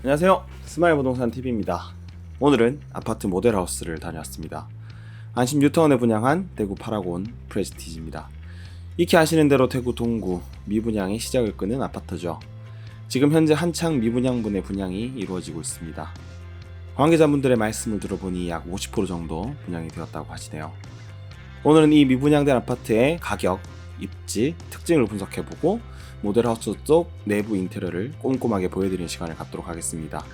안녕하세요, 스마일 부동산 TV입니다. 오늘은 아파트 모델하우스를 다녀왔습니다. 안심 뉴타운에 분양한 대구 파라곤 프레스티지입니다. 익히 아시는 대로 대구 동구 미분양의 시작을 끄는 아파트죠. 지금 현재 한창 미분양분의 분양이 이루어지고 있습니다. 관계자분들의 말씀을 들어보니 약 50% 정도 분양이 되었다고 하시네요. 오늘은 이 미분양된 아파트의 가격, 입지, 특징을 분석해보고 모델하우스 쪽 내부 인테리어를 꼼꼼하게 보여드리는 시간을 갖도록 하겠습니다.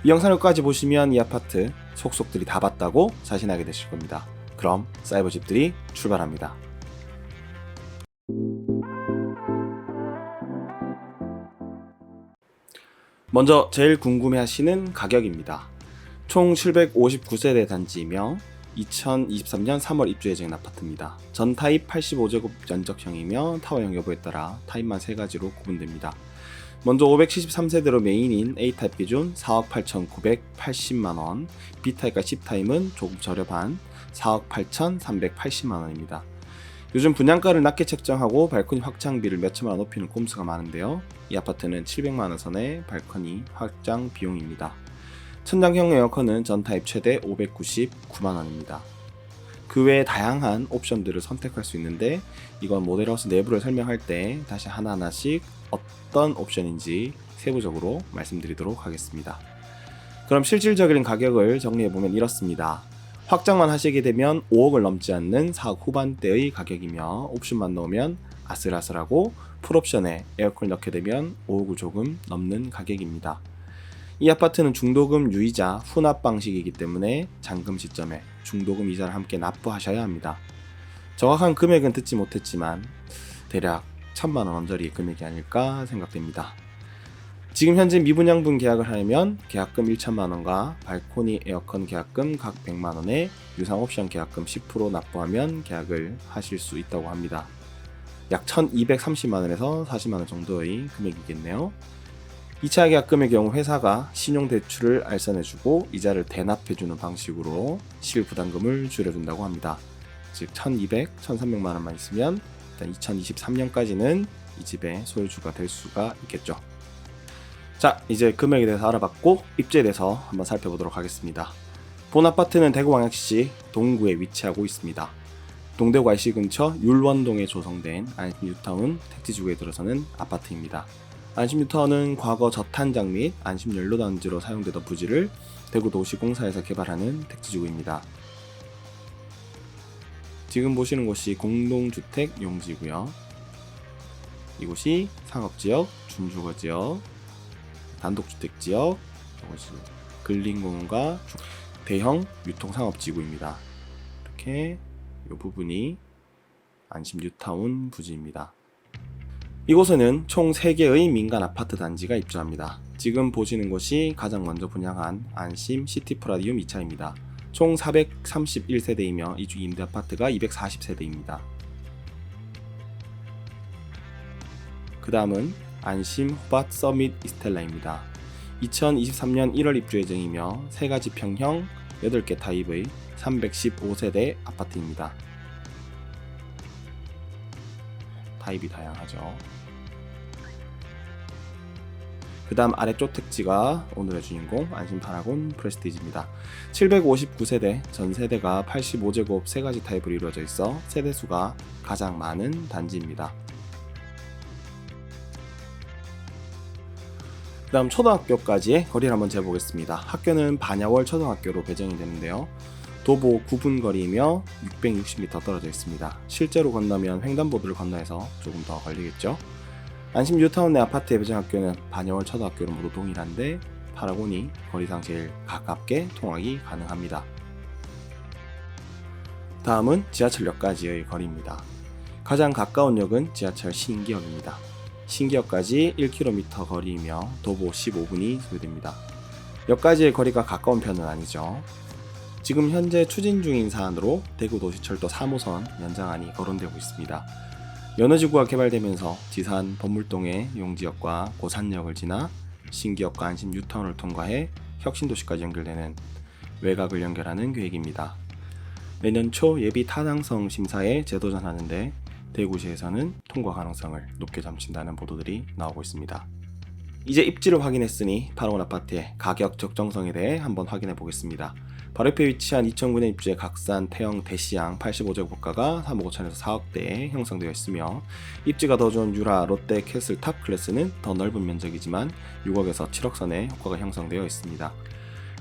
이 영상을 끝까지 보시면 이 아파트 속속들이 다 봤다고 자신하게 되실 겁니다. 그럼 사이버집들이 출발합니다. 먼저 제일 궁금해하시는 가격입니다. 총 759세대 단지이며 2023년 3월 입주 예정인 아파트입니다. 전 타입 85제곱 연적형이며 타워형 여부에 따라 타입만 3가지로 구분됩니다. 먼저 573세대로 메인인 A타입 기준 4억 8,980만원, B타입과 C타입은 조금 저렴한 4억 8,380만원입니다. 요즘 분양가를 낮게 책정하고 발코니 확장비를 몇천만원 높이는 꼼수가 많은데요. 이 아파트는 700만원 선의 발코니 확장 비용입니다. 천장형 에어컨은 전 타입 최대 599만원입니다. 그 외에 다양한 옵션들을 선택할 수 있는데 이건 모델하우스 내부를 설명할 때 다시 하나하나씩 어떤 옵션인지 세부적으로 말씀드리도록 하겠습니다. 그럼 실질적인 가격을 정리해보면 이렇습니다. 확장만 하시게 되면 5억을 넘지 않는 4억 후반대의 가격이며 옵션만 넣으면 아슬아슬하고 풀옵션에 에어컨을 넣게 되면 5억을 조금 넘는 가격입니다. 이 아파트는 중도금 유이자 후납 방식이기 때문에 잔금 시점에 중도금 이자를 함께 납부하셔야 합니다. 정확한 금액은 듣지 못했지만 대략 1,000만원 언저리의 금액이 아닐까 생각됩니다. 지금 현재 미분양분 계약을 하려면 계약금 1,000만원과 발코니 에어컨 계약금 각 100만원에 유상 옵션 계약금 10% 납부하면 계약을 하실 수 있다고 합니다. 약 1,230만원에서 40만원 정도의 금액이겠네요. 2차 계약금의 경우 회사가 신용대출을 알선해주고 이자를 대납해주는 방식으로 실부담금을 줄여준다고 합니다. 즉 1,200, 1,300만원만 있으면 일단 2023년까지는 이 집의 소유주가 될 수가 있겠죠. 자, 이제 금액에 대해서 알아봤고 입지에 대해서 한번 살펴보도록 하겠습니다. 본 아파트는 대구광역시 동구에 위치하고 있습니다. 동대구 IC 근처 율원동에 조성된 안심 뉴타운 택지지구에 들어서는 아파트입니다. 안심 뉴타운은 과거 저탄장 및 안심 연료단지로 사용되던 부지를 대구도시공사에서 개발하는 택지지구입니다. 지금 보시는 곳이 공동주택 용지고요. 이곳이 상업지역, 준주거지역, 단독주택지역, 이것이 근린공원과 대형 유통상업지구입니다. 이렇게 이 부분이 안심 뉴타운 부지입니다. 이곳에는 총 3개의 민간 아파트 단지가 입주합니다. 지금 보시는 곳이 가장 먼저 분양한 안심 시티프라디움 2차입니다. 총 431세대이며 이 중 임대 아파트가 240세대입니다. 그 다음은 안심 호밭 서밋 이스텔라입니다. 2023년 1월 입주 예정이며 3가지 평형 8개 타입의 315세대 아파트입니다. 타입이 다양하죠. 그 다음 아래쪽 택지가 오늘의 주인공 안심 파라곤 프레스티지입니다. 759세대, 전 세대가 85제곱 3가지 타입으로 이루어져 있어 세대수가 가장 많은 단지입니다. 그 다음 초등학교까지의 거리를 한번 재보겠습니다. 학교는 반야월 초등학교로 배정이 되는데요. 도보 9분 거리이며 660m 떨어져 있습니다. 실제로 건너면 횡단보도를 건너서 조금 더 걸리겠죠. 안심 뉴타운 내 아파트의 배정학교는 반야월 초등학교로 모두 동일한데 파라곤이 거리상 제일 가깝게 통학이 가능합니다. 다음은 지하철역까지의 거리입니다. 가장 가까운 역은 지하철 신기역입니다. 신기역까지 1km 거리이며 도보 15분이 소요됩니다. 역까지의 거리가 가까운 편은 아니죠. 지금 현재 추진 중인 사안으로 대구도시철도 3호선 연장안이 거론되고 있습니다. 연어지구가 개발되면서 지산 범물동의 용지역과 고산역을 지나 신기역과 안심 뉴타운을 통과해 혁신도시까지 연결되는 외곽을 연결하는 계획입니다. 내년 초 예비 타당성 심사에 재도전하는데 대구시에서는 통과 가능성을 높게 점친다는 보도들이 나오고 있습니다. 이제 입지를 확인했으니 파라곤 아파트의 가격 적정성에 대해 한번 확인해 보겠습니다. 바로 옆에 위치한 2009년 입주의 각산 태형 대시양 85제곱가가 3억 5천에서 4억대에 형성되어 있으며, 입지가 더 좋은 유라 롯데 캐슬 탑 클래스는 더 넓은 면적이지만 6억에서 7억 선의 효과가 형성되어 있습니다.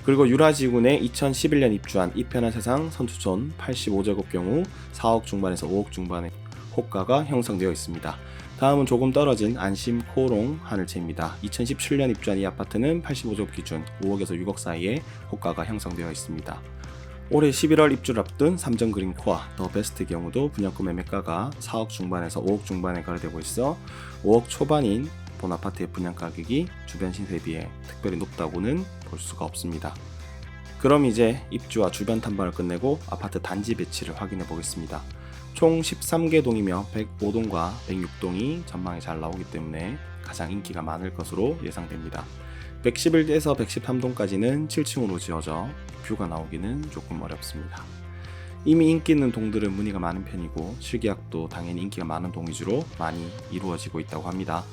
그리고 유라지구내 2011년 입주한 이편한 세상 선수촌 85제곱 경우 4억 중반에서 5억 중반의 호가가 형성되어 있습니다. 다음은 조금 떨어진 안심 코롱 하늘채입니다. 2017년 입주한 이 아파트는 85제곱 기준 5억에서 6억 사이에 호가가 형성되어 있습니다. 올해 11월 입주를 앞둔 삼정 그린 코아 더 베스트 경우도 분양가 매매가가 4억 중반에서 5억 중반에 거래되고 있어 5억 초반인 본 아파트의 분양 가격이 주변 신세에 비해 특별히 높다고는 볼 수가 없습니다. 그럼 이제 입주와 주변 탐방을 끝내고 아파트 단지 배치를 확인해 보겠습니다. 총 13개 동이며 105동과 106동이 전망이 잘 나오기 때문에 가장 인기가 많을 것으로 예상됩니다. 111에서 113동까지는 7층으로 지어져 뷰가 나오기는 조금 어렵습니다. 이미 인기 있는 동들은 문의가 많은 편이고 실계약도 당연히 인기가 많은 동 위주로 많이 이루어지고 있다고 합니다.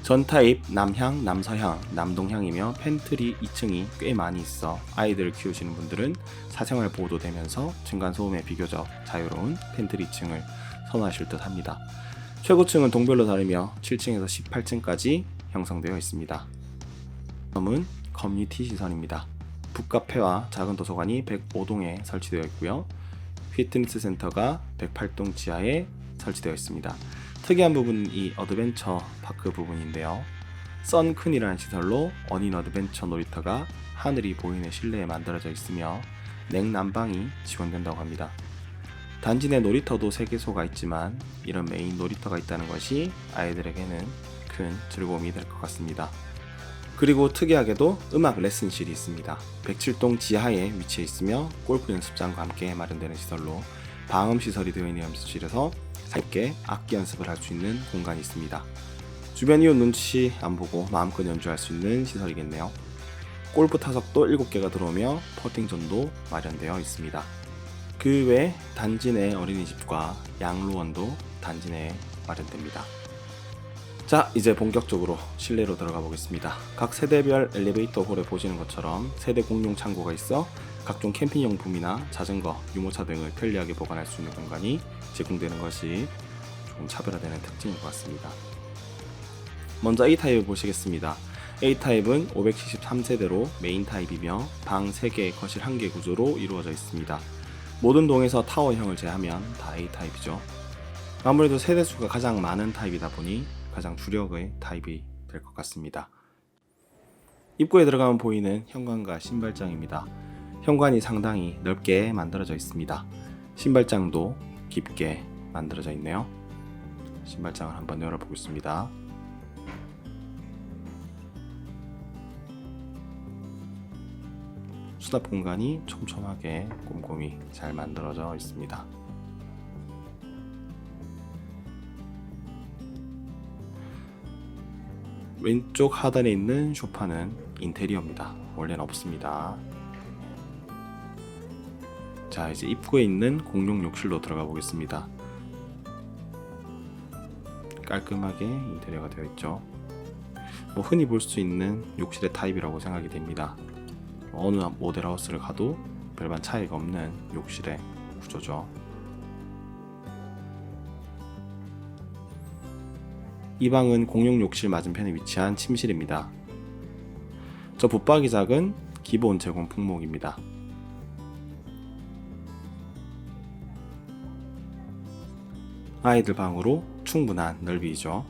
전 타입 남향, 남서향, 남동향이며 펜트리 2층이 꽤 많이 있어 아이들을 키우시는 분들은 사생활 보호도 되면서 층간소음에 비교적 자유로운 펜트리 2층을 선호하실 듯 합니다. 최고층은 동별로 다르며 7층에서 18층까지 형성되어 있습니다. 다음은 커뮤니티 시설입니다. 북카페와 작은 도서관이 105동에 설치되어 있고요. 피트니스 센터가 108동 지하에 설치되어 있습니다. 특이한 부분은 이 어드벤처 파크 부분인데요. 썬큰이라는 시설로 어닌 어드벤처 놀이터가 하늘이 보이는 실내에 만들어져 있으며 냉난방이 지원된다고 합니다. 단지 내 놀이터도 3개소가 있지만 이런 메인 놀이터가 있다는 것이 아이들에게는 큰 즐거움이 될 것 같습니다. 그리고 특이하게도 음악 레슨실이 있습니다. 107동 지하에 위치해 있으며 골프 연습장과 함께 마련되는 시설로 방음 시설이 되어 있는 연습실에서 짧게 악기 연습을 할 수 있는 공간이 있습니다. 주변 이웃 눈치 안 보고 마음껏 연주할 수 있는 시설이겠네요. 골프 타석도 7개가 들어오며 퍼팅존도 마련되어 있습니다. 그 외 단지 내 어린이집과 양로원도 단지 내에 마련됩니다. 자, 이제 본격적으로 실내로 들어가 보겠습니다. 각 세대별 엘리베이터 홀에 보시는 것처럼 세대 공용 창고가 있어 각종 캠핑용품이나 자전거, 유모차 등을 편리하게 보관할 수 있는 공간이 제공되는 것이 조금 차별화되는 특징인 것 같습니다. 먼저 A타입을 보시겠습니다. A타입은 573세대로 메인 타입이며 방 3개, 거실 1개 구조로 이루어져 있습니다. 모든 동에서 타워형을 제하면 다 A타입이죠. 아무래도 세대수가 가장 많은 타입이다 보니 가장 주력의 타입이 될 것 같습니다. 입구에 들어가면 보이는 현관과 신발장입니다. 현관이 상당히 넓게 만들어져 있습니다. 신발장도 깊게 만들어져 있네요. 신발장을 한번 열어보겠습니다. 수납 공간이 촘촘하게 꼼꼼히 잘 만들어져 있습니다. 왼쪽 하단에 있는 소파는 인테리어입니다. 원래는 없습니다. 자, 이제 입구에 있는 공용 욕실로 들어가 보겠습니다. 깔끔하게 인테리어가 되어 있죠. 흔히 볼 수 있는 욕실의 타입이라고 생각이 됩니다. 어느 모델하우스를 가도 별반 차이가 없는 욕실의 구조죠. 이 방은 공용 욕실 맞은편에 위치한 침실입니다. 저 붙박이작은 기본 제공 품목입니다. 아이들 방으로 충분한 넓이죠.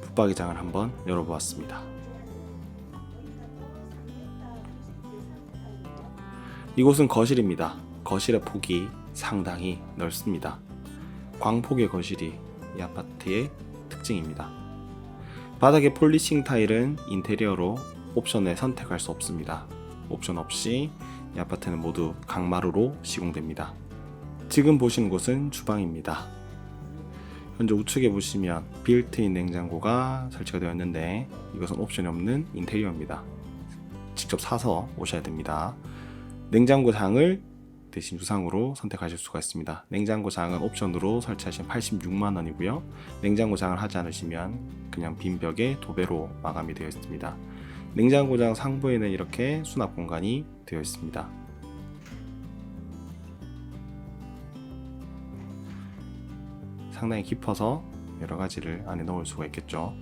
붙박이장을 한번 열어보았습니다. 이곳은 거실입니다. 거실의 폭이 상당히 넓습니다. 광폭의 거실이 이 아파트의 특징입니다. 바닥의 폴리싱 타일은 인테리어로 옵션에 선택할 수 없습니다. 옵션 없이 이 아파트는 모두 강마루로 시공됩니다. 지금 보시는 곳은 주방입니다. 현재 우측에 보시면 빌트인 냉장고가 설치가 되어 있는데 이것은 옵션이 없는 인테리어입니다. 직접 사서 오셔야 됩니다. 냉장고 장을 대신 유상으로 선택하실 수가 있습니다. 냉장고장은 옵션으로 설치하시면 86만원이고요. 냉장고장을 하지 않으시면 그냥 빈 벽에 도배로 마감이 되어 있습니다. 냉장고장 상부에는 이렇게 수납 공간이 되어 있습니다. 상당히 깊어서 여러 가지를 안에 넣을 수가 있겠죠.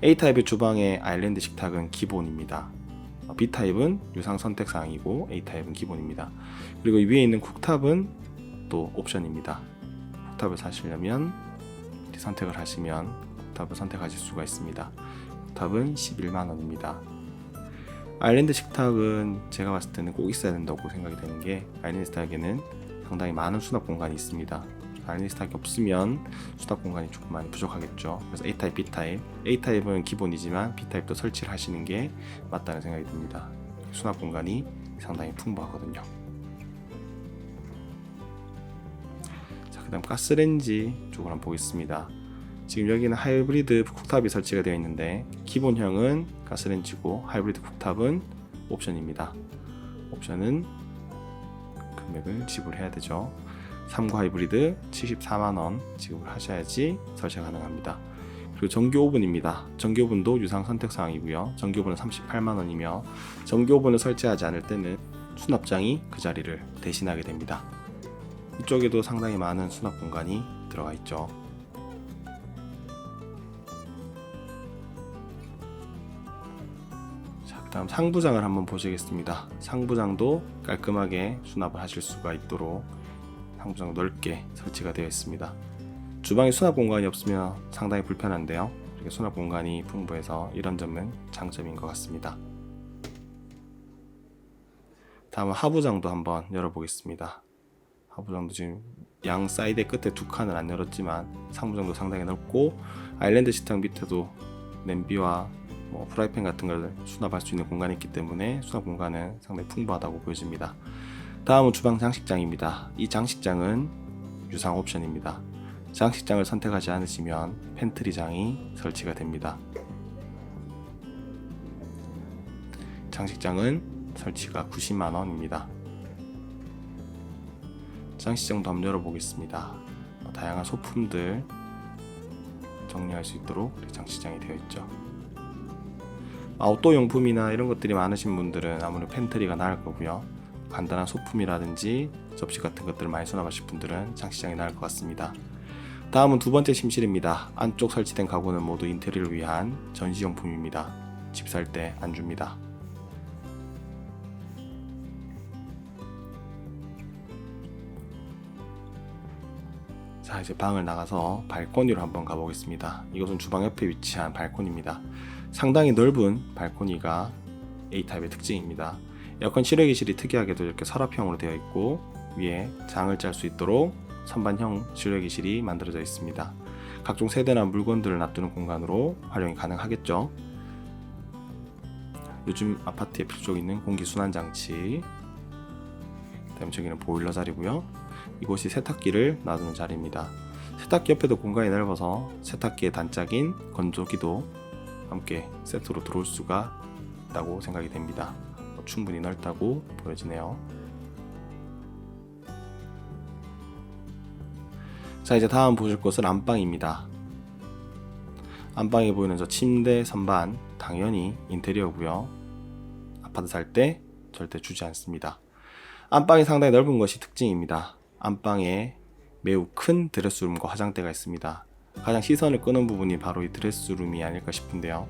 A타입의 주방의 아일랜드 식탁은 기본입니다. B타입은 유상 선택사항이고 A타입은 기본입니다. 그리고 위에 있는 쿡탑은 또 옵션입니다. 쿡탑을 사시려면 선택을 하시면 쿡탑을 선택하실 수가 있습니다. 쿡탑은 11만원입니다. 아일랜드 식탁은 제가 봤을 때는 꼭 있어야 된다고 생각이 되는 게, 아일랜드 식탁에는 상당히 많은 수납 공간이 있습니다. 아일랜드 식탁이 없으면 수납 공간이 조금 많이 부족하겠죠. 그래서 A타입, B타입, A타입은 기본이지만 B타입도 설치를 하시는 게 맞다는 생각이 듭니다. 수납 공간이 상당히 풍부하거든요. 자, 그 다음 가스레인지 쪽으로 한번 보겠습니다. 지금 여기는 하이브리드 쿡탑이 설치가 되어 있는데, 기본형은 가스레인지고 하이브리드 쿡탑은 옵션입니다. 옵션은 금액을 지불해야 되죠. 3구 하이브리드 74만원 지급을 하셔야지 설치가 가능합니다. 그리고 전기 오븐입니다. 전기 오븐도 유상 선택사항이고요. 전기 오븐은 38만원이며 전기 오븐을 설치하지 않을 때는 수납장이 그 자리를 대신하게 됩니다. 이쪽에도 상당히 많은 수납 공간이 들어가 있죠. 자, 그 다음 상부장을 한번 보시겠습니다. 상부장도 깔끔하게 수납을 하실 수가 있도록 상부장 넓게 설치가 되어 있습니다. 주방에 수납 공간이 없으면 상당히 불편한데요. 이렇게 수납 공간이 풍부해서 이런 점은 장점인 것 같습니다. 다음은 하부장도 한번 열어보겠습니다. 하부장도 지금 양 사이드 끝에 두 칸을 안 열었지만 상부장도 상당히 넓고, 아일랜드 식탁 밑에도 냄비와 프라이팬 같은 걸 수납할 수 있는 공간이 있기 때문에 수납 공간은 상당히 풍부하다고 보여집니다. 다음은 주방 장식장입니다. 이 장식장은 유상 옵션입니다. 장식장을 선택하지 않으시면 팬트리장이 설치가 됩니다. 장식장은 설치가 90만원입니다. 장식장도 한번 열어보겠습니다. 다양한 소품들 정리할 수 있도록 장식장이 되어 있죠. 아웃도어 용품이나 이런 것들이 많으신 분들은 아무래도 팬트리가 나을 거고요. 간단한 소품이라든지 접시 같은 것들을 많이 수납하실 분들은 장식장이 나을 것 같습니다. 다음은 두 번째 침실입니다. 안쪽 설치된 가구는 모두 인테리어를 위한 전시용품입니다. 집 살 때 안 줍니다. 자, 이제 방을 나가서 발코니로 한번 가보겠습니다. 이것은 주방 옆에 위치한 발코니입니다. 상당히 넓은 발코니가 A타입의 특징입니다. 에어컨 실외기실이 특이하게도 이렇게 서랍형으로 되어 있고, 위에 장을 짤 수 있도록 선반형 실외기실이 만들어져 있습니다. 각종 세대나 물건들을 놔두는 공간으로 활용이 가능하겠죠. 요즘 아파트에 필수적 있는 공기순환장치, 그다음에 저기는 보일러 자리고요. 이곳이 세탁기를 놔두는 자리입니다. 세탁기 옆에도 공간이 넓어서 세탁기의 단짝인 건조기도 함께 세트로 들어올 수가 있다고 생각이 됩니다. 충분히 넓다고 보여지네요. 자, 이제 다음 보실 것은 안방입니다. 안방에 보이는 저 침대 선반, 당연히 인테리어고요. 아파트 살 때 절대 주지 않습니다. 안방이 상당히 넓은 것이 특징입니다. 안방에 매우 큰 드레스룸과 화장대가 있습니다. 가장 시선을 끄는 부분이 바로 이 드레스룸이 아닐까 싶은데요.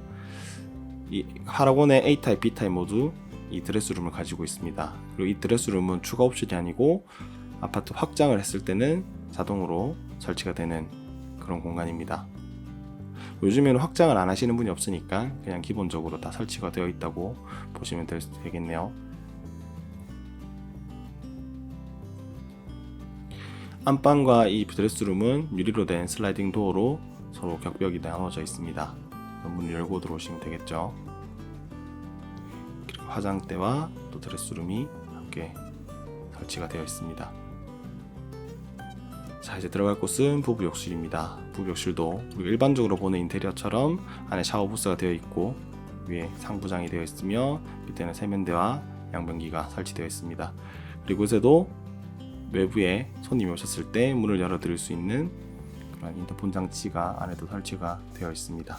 이 하라곤의 A타입, B타입 모두 이 드레스룸을 가지고 있습니다. 그리고 이 드레스룸은 추가 옵션이 아니고 아파트 확장을 했을 때는 자동으로 설치가 되는 그런 공간입니다. 요즘에는 확장을 안 하시는 분이 없으니까 그냥 기본적으로 다 설치가 되어 있다고 보시면 되겠네요. 안방과 이 드레스룸은 유리로 된 슬라이딩 도어로 서로 격벽이 나눠져 있습니다. 문을 열고 들어오시면 되겠죠. 그리고 화장대와 또 드레스룸이 함께 설치가 되어 있습니다. 자, 이제 들어갈 곳은 부부 욕실입니다. 부부 욕실도 우리가 일반적으로 보는 인테리어처럼 안에 샤워 부스가 되어 있고 위에 상부장이 되어 있으며 밑에는 세면대와 양변기가 설치되어 있습니다. 그리고 이곳에도 외부에 손님이 오셨을 때 문을 열어드릴 수 있는 그런 인터폰 장치가 안에도 설치가 되어 있습니다.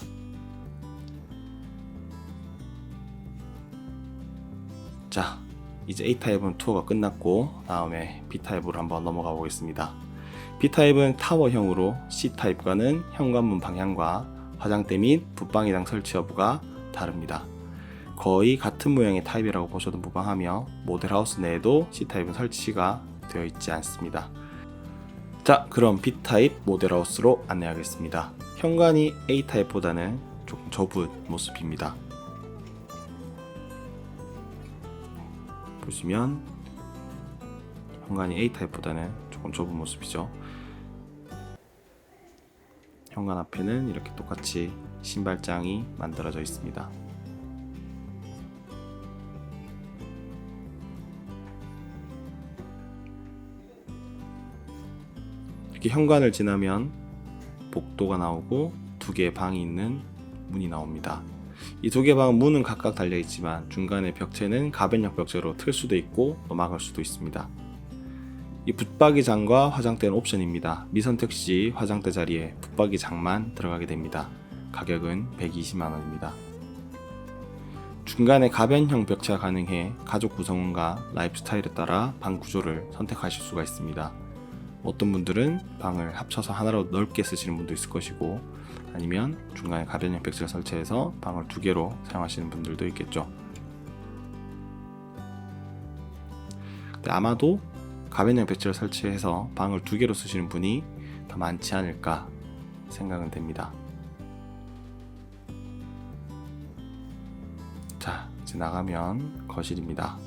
자, 이제 A타입은 투어가 끝났고 다음에 B타입으로 한번 넘어가 보겠습니다. B타입은 타워형으로 C타입과는 현관문 방향과 화장대 및 붙박이장 설치 여부가 다릅니다. 거의 같은 모양의 타입이라고 보셔도 무방하며 모델하우스 내에도 C타입은 설치가 되어 있지 않습니다. 자, 그럼 B타입 모델하우스로 안내하겠습니다. 현관이 A타입보다는 조금 좁은 모습입니다. 보시면 현관이 A타입보다는 조금 좁은 모습이죠. 현관 앞에는 이렇게 똑같이 신발장이 만들어져 있습니다. 이렇게 현관을 지나면 복도가 나오고 두 개의 방이 있는 문이 나옵니다. 이 두 개의 방은 문은 각각 달려 있지만 중간에 벽체는 가변형 벽체로 틀 수도 있고 막을 수도 있습니다. 이 붙박이장과 화장대는 옵션입니다. 미선택 시 화장대 자리에 붙박이장만 들어가게 됩니다. 가격은 120만원입니다. 중간에 가변형 벽체가 가능해 가족 구성원과 라이프 스타일에 따라 방 구조를 선택하실 수가 있습니다. 어떤 분들은 방을 합쳐서 하나로 넓게 쓰시는 분도 있을 것이고 아니면 중간에 가변형 벽체를 설치해서 방을 두 개로 사용하시는 분들도 있겠죠. 근데 아마도 가변형 벽체를 설치해서 방을 두 개로 쓰시는 분이 더 많지 않을까 생각은 됩니다. 자, 이제 나가면 거실입니다.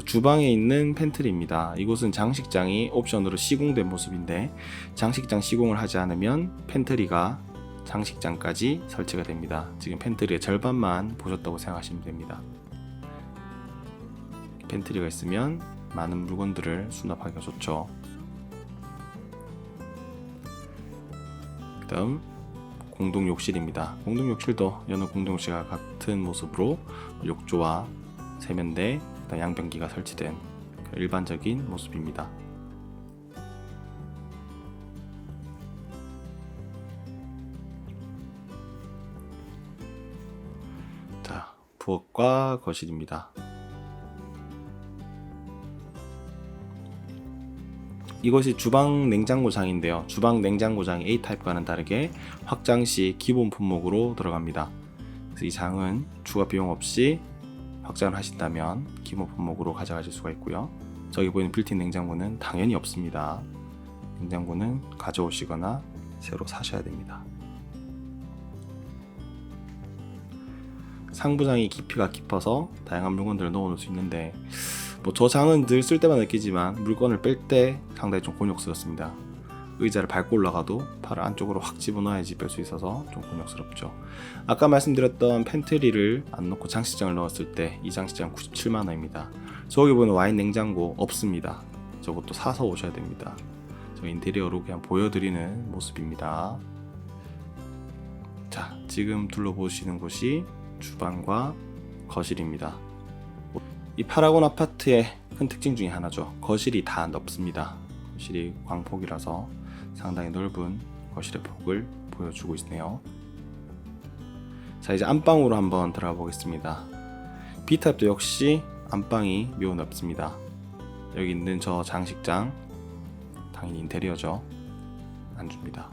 주방에 있는 팬트리입니다. 이곳은 장식장이 옵션으로 시공된 모습인데 장식장 시공을 하지 않으면 팬트리가 장식장까지 설치가 됩니다. 지금 팬트리의 절반만 보셨다고 생각하시면 됩니다. 팬트리가 있으면 많은 물건들을 수납하기가 좋죠. 그 다음 공동 욕실입니다. 공동 욕실도 여느 공동 욕실과 같은 모습으로 욕조와 세면대, 양변기가 설치된 일반적인 모습입니다. 자, 부엌과 거실입니다. 이것이 주방 냉장고장인데요. 주방 냉장고장이 A타입과는 다르게 확장 시 기본 품목으로 들어갑니다. 그래서 이 장은 추가 비용 없이 확장을 하신다면 기본 품목으로 가져가실 수가 있고요. 저기 보이는 빌트인 냉장고는 당연히 없습니다. 냉장고는 가져오시거나 새로 사셔야 됩니다. 상부장이 깊이가 깊어서 다양한 물건들을 넣어놓을 수 있는데 저 장은 늘 쓸 때만 느끼지만 물건을 뺄 때 상당히 좀 곤욕스럽습니다. 의자를 밟고 올라가도 팔을 안쪽으로 확 집어넣어야지 뺄 수 있어서 좀 곤욕스럽죠. 아까 말씀드렸던 팬트리를 안 넣고 장식장을 넣었을 때 이 장식장 97만원입니다. 저기 보이는 와인 냉장고 없습니다. 저것도 사서 오셔야 됩니다. 저 인테리어로 그냥 보여드리는 모습입니다. 자, 지금 둘러보시는 곳이 주방과 거실입니다. 이 파라곤 아파트의 큰 특징 중에 하나죠. 거실이 다 넓습니다. 거실이 광폭이라서 상당히 넓은 거실의 폭을 보여주고 있네요. 자, 이제 안방으로 한번 들어가 보겠습니다. B타입도 역시 안방이 매우 넓습니다. 여기 있는 저 장식장 당연히 인테리어죠. 안 줍니다.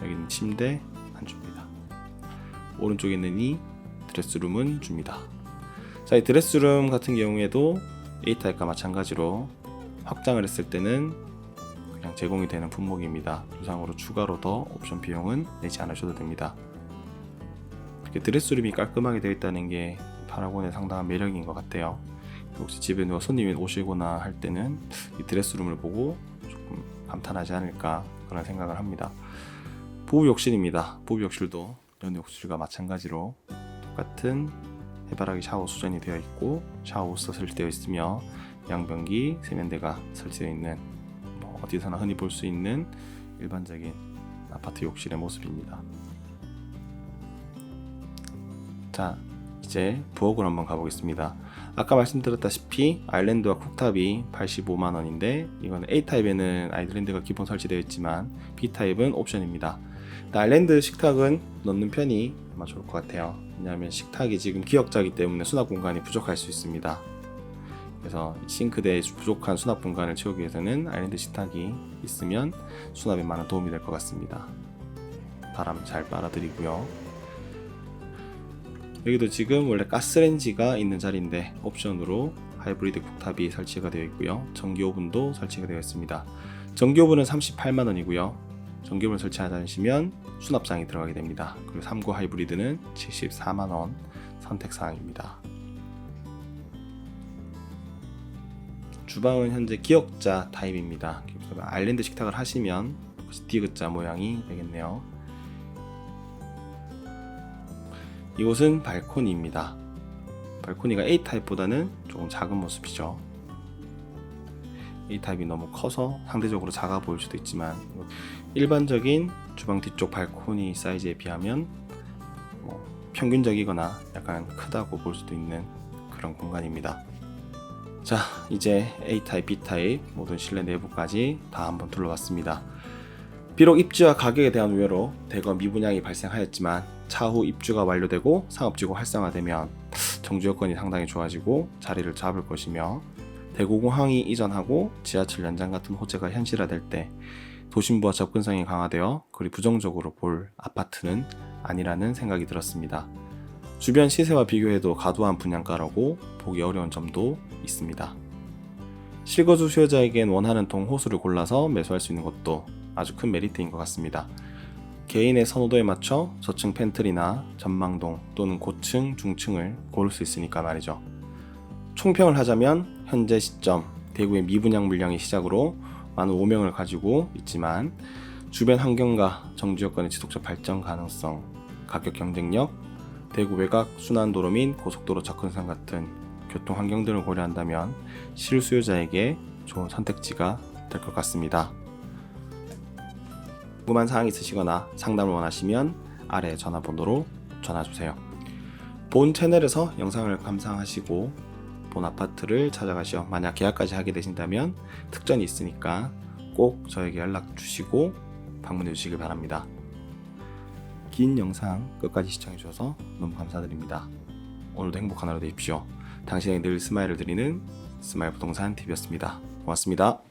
여기 있는 침대 안 줍니다. 오른쪽에 있는 이 드레스룸은 줍니다. 자, 이 드레스룸 같은 경우에도 A타입과 마찬가지로 확장을 했을 때는 그냥 제공이 되는 품목입니다. 두상으로 추가로 더 옵션 비용은 내지 않으셔도 됩니다. 이렇게 드레스룸이 깔끔하게 되어 있다는 게 파라곤의 상당한 매력인 것 같아요. 혹시 집에 누가 손님이 오시거나 할 때는 이 드레스룸을 보고 조금 감탄하지 않을까 그런 생각을 합니다. 부부 욕실입니다. 부부 욕실도 연애 욕실과 마찬가지로 똑같은 해바라기 샤워 수전이 되어 있고 샤워 호스가 설치되어 있으며 양변기, 세면대가 설치되어 있는 어디서나 흔히 볼 수 있는 일반적인 아파트 욕실의 모습입니다. 자, 이제 부엌으로 한번 가보겠습니다. 아까 말씀드렸다시피 아일랜드와 쿡탑이 85만원인데 이거는 A타입에는 아일랜드가 기본 설치되어 있지만 B타입은 옵션입니다. 아일랜드 식탁은 넣는 편이 아마 좋을 것 같아요. 왜냐하면 식탁이 지금 기역자이기 때문에 수납 공간이 부족할 수 있습니다. 그래서 싱크대에 부족한 수납 공간을 채우기 위해서는 아일랜드 식탁이 있으면 수납에 많은 도움이 될 것 같습니다. 바람 잘 빨아들이고요. 여기도 지금 원래 가스레인지가 있는 자리인데 옵션으로 하이브리드 쿡탑이 설치가 되어 있고요. 전기 오븐도 설치가 되어 있습니다. 전기 오븐은 38만원이고요. 전기 오븐 설치하시면 수납장이 들어가게 됩니다. 그리고 39 하이브리드는 74만원 선택사항입니다. 주방은 현재 기역자 타입입니다. 아일랜드 식탁을 하시면 디귿자 모양이 되겠네요. 이곳은 발코니입니다. 발코니가 A타입보다는 조금 작은 모습이죠. A타입이 너무 커서 상대적으로 작아 보일 수도 있지만 일반적인 주방 뒤쪽 발코니 사이즈에 비하면 평균적이거나 약간 크다고 볼 수도 있는 그런 공간입니다. 자, 이제 A타입, B타입 모든 실내 내부까지 다 한번 둘러봤습니다. 비록 입주와 가격에 대한 우려로 대거 미분양이 발생하였지만 차후 입주가 완료되고 상업지구 활성화되면 정주 여건이 상당히 좋아지고 자리를 잡을 것이며 대구공항이 이전하고 지하철 연장 같은 호재가 현실화될 때 도심부와 접근성이 강화되어 그리 부정적으로 볼 아파트는 아니라는 생각이 들었습니다. 주변 시세와 비교해도 과도한 분양가라고 보기 어려운 점도 있습니다. 실거주 수요자에겐 원하는 동 호수를 골라서 매수할 수 있는 것도 아주 큰 메리트인 것 같습니다. 개인의 선호도에 맞춰 저층 팬트리나 전망동 또는 고층, 중층을 고를 수 있으니까 말이죠. 총평을 하자면 현재 시점 대구의 미분양 물량이 시작으로 많은 오명을 가지고 있지만 주변 환경과 정주 여건의 지속적 발전 가능성, 가격 경쟁력, 대구 외곽 순환도로 및 고속도로 접근성 같은 교통 환경들을 고려한다면 실수요자에게 좋은 선택지가 될 것 같습니다. 궁금한 사항이 있으시거나 상담을 원하시면 아래 전화번호로 전화주세요. 본 채널에서 영상을 감상하시고 본 아파트를 찾아가셔 만약 계약까지 하게 되신다면 특전이 있으니까 꼭 저에게 연락 주시고 방문해 주시길 바랍니다. 긴 영상 끝까지 시청해 주셔서 너무 감사드립니다. 오늘도 행복한 하루 되십시오. 당신에게 늘 스마일을 드리는 스마일 부동산 TV였습니다. 고맙습니다.